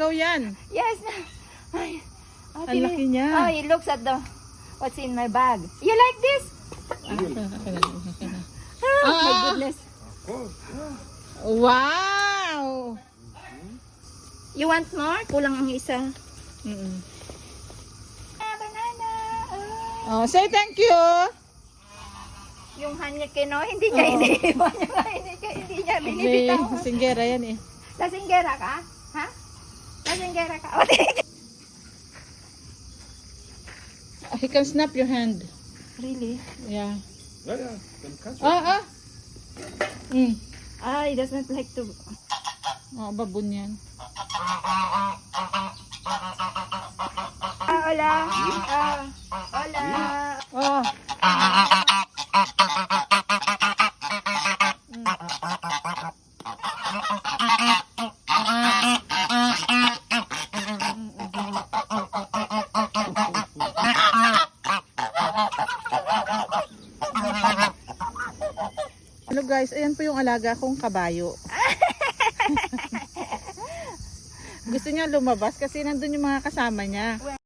Ikaw yan. Yes. Ay, Ang laki niya. Oh, he looks at the what's in my bag. You like this? Oh my goodness. Wow! You want more? Kulang ang isa. Banana. Oh, say thank you. Yung Hanneken, no? Hindi niya iniiwan. Hindi niya binibitawan. Singgera yan eh. Lasinggera ka? Ha? Lasinggera ka? He can snap your hand. Really? Yeah. Ja, ja, dan kan Ah, ah. He does not like to. Oh, babon yan. Hola. Hola. Oh. Hello guys, ayan po yung alaga kong kabayo. Gusto niya lumabas kasi nandun yung mga kasama niya.